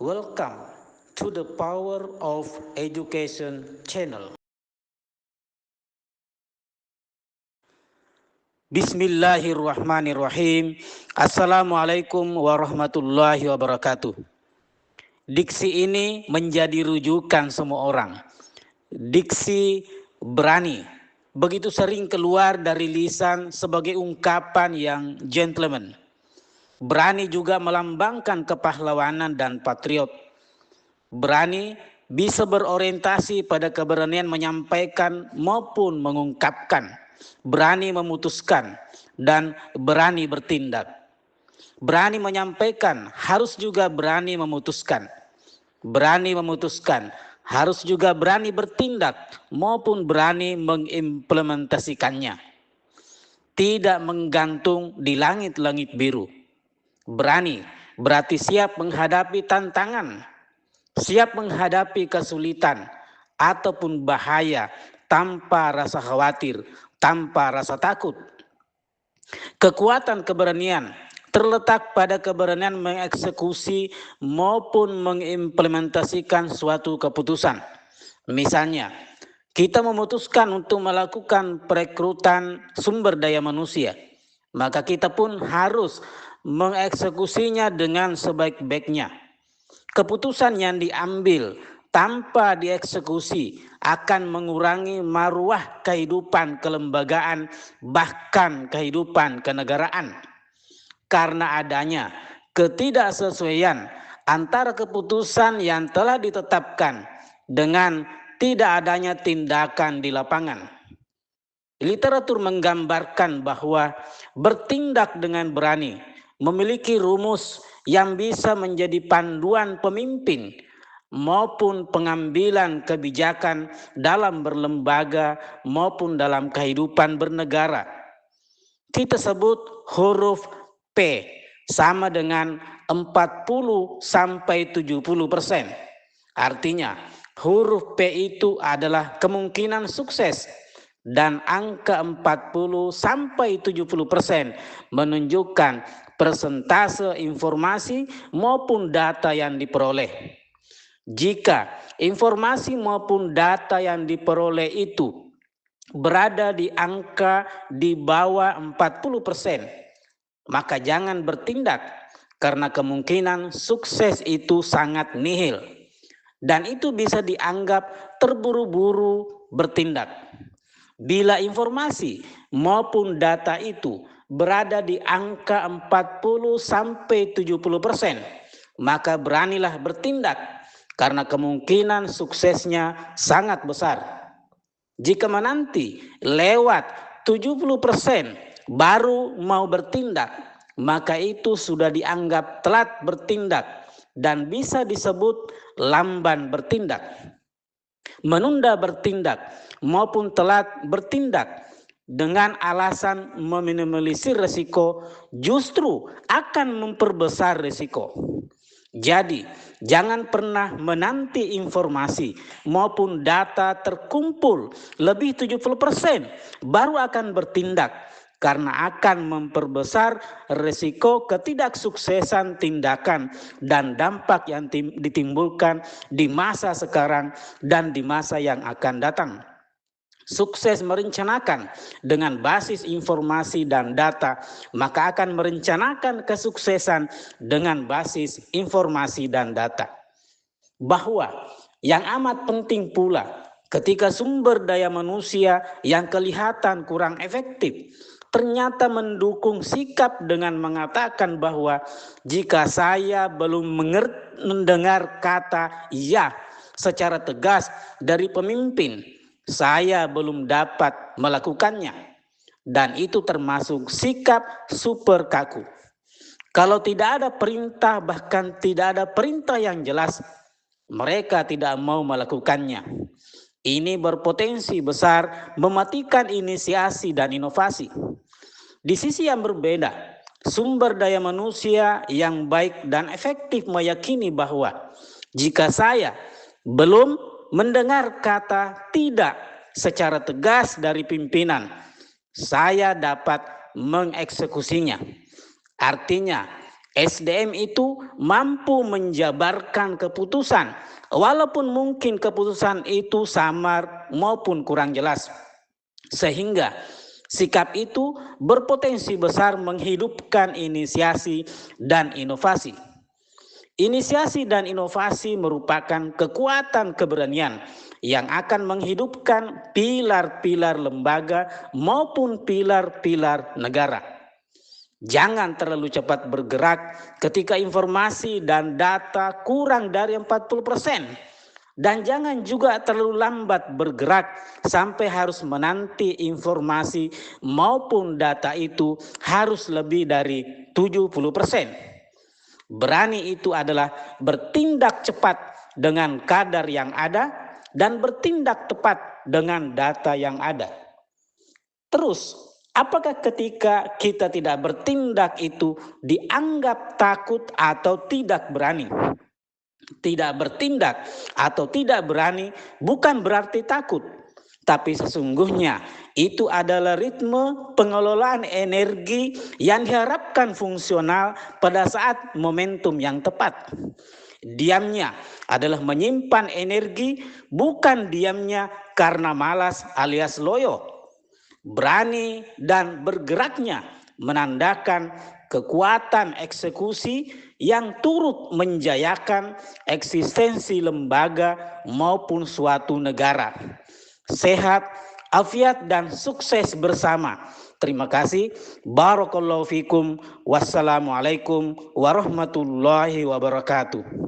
Welcome to the Power of Education channel. Bismillahirrahmanirrahim. Assalamualaikum warahmatullahi wabarakatuh. Diksi ini menjadi rujukan semua orang. Diksi berani begitu sering keluar dari lisan sebagai ungkapan yang gentleman. Berani juga melambangkan kepahlawanan dan patriot. Berani bisa berorientasi pada keberanian menyampaikan maupun mengungkapkan. Berani memutuskan dan berani bertindak. Berani menyampaikan harus juga berani memutuskan. Berani memutuskan harus juga berani bertindak maupun berani mengimplementasikannya. Tidak menggantung di langit-langit biru. Berani berarti siap menghadapi tantangan, siap menghadapi kesulitan ataupun bahaya tanpa rasa khawatir, tanpa rasa takut. Kekuatan keberanian terletak pada keberanian mengeksekusi maupun mengimplementasikan suatu keputusan. Misalnya, kita memutuskan untuk melakukan perekrutan sumber daya manusia, maka kita pun harus mengeksekusinya dengan sebaik-baiknya. Keputusan yang diambil tanpa dieksekusi akan mengurangi maruah kehidupan kelembagaan, bahkan kehidupan kenegaraan. Karena adanya ketidaksesuaian antara keputusan yang telah ditetapkan dengan tidak adanya tindakan di lapangan. Literatur menggambarkan bahwa bertindak dengan berani memiliki rumus yang bisa menjadi panduan pemimpin maupun pengambilan kebijakan dalam berlembaga maupun dalam kehidupan bernegara. Kita sebut huruf P sama dengan 40 sampai 70%. Artinya huruf P itu adalah kemungkinan sukses. Dan angka 40 sampai 70% menunjukkan persentase informasi maupun data yang diperoleh. Jika informasi maupun data yang diperoleh itu berada di angka di bawah 40%, maka jangan bertindak karena kemungkinan sukses itu sangat nihil. Dan itu bisa dianggap terburu-buru bertindak. Bila informasi maupun data itu berada di angka 40 sampai 70%, maka beranilah bertindak karena kemungkinan suksesnya sangat besar. Jika menanti lewat 70% baru mau bertindak, maka itu sudah dianggap telat bertindak dan bisa disebut lamban bertindak. Menunda bertindak maupun telat bertindak dengan alasan meminimalisir risiko justru akan memperbesar risiko. Jadi, jangan pernah menanti informasi maupun data terkumpul lebih 70% baru akan bertindak karena akan memperbesar risiko ketidaksuksesan tindakan dan dampak yang ditimbulkan di masa sekarang dan di masa yang akan datang. Sukses merencanakan dengan basis informasi dan data, maka akan merencanakan kesuksesan dengan basis informasi dan data. Bahwa yang amat penting pula ketika sumber daya manusia yang kelihatan kurang efektif ternyata mendukung sikap dengan mengatakan bahwa jika saya belum mendengar kata ya secara tegas dari pemimpin, saya belum dapat melakukannya. Dan itu termasuk sikap super kaku. Kalau tidak ada perintah, bahkan tidak ada perintah yang jelas, mereka tidak mau melakukannya. Ini berpotensi besar mematikan inisiasi dan inovasi. Di sisi yang berbeda, sumber daya manusia yang baik dan efektif meyakini bahwa jika saya belum mendengar kata tidak secara tegas dari pimpinan, saya dapat mengeksekusinya. Artinya, SDM itu mampu menjabarkan keputusan, walaupun mungkin keputusan itu samar maupun kurang jelas. Sehingga sikap itu berpotensi besar menghidupkan inisiasi dan inovasi. Inisiasi dan inovasi merupakan kekuatan keberanian yang akan menghidupkan pilar-pilar lembaga maupun pilar-pilar negara. Jangan terlalu cepat bergerak ketika informasi dan data kurang dari 40%. Dan jangan juga terlalu lambat bergerak sampai harus menanti informasi maupun data itu harus lebih dari 70%. Berani itu adalah bertindak cepat dengan kadar yang ada dan bertindak tepat dengan data yang ada. Terus, apakah ketika kita tidak bertindak itu dianggap takut atau tidak berani? Tidak bertindak atau tidak berani bukan berarti takut, tapi sesungguhnya itu adalah ritme pengelolaan energi yang diharapkan fungsional pada saat momentum yang tepat. Diamnya adalah menyimpan energi, bukan diamnya karena malas alias loyo. Berani dan bergeraknya menandakan kekuatan eksekusi yang turut menjayakan eksistensi lembaga maupun suatu negara. Sehat, afiat, dan sukses bersama. Terima kasih. Barakallahu fikum. Wassalamualaikum warahmatullahi wabarakatuh.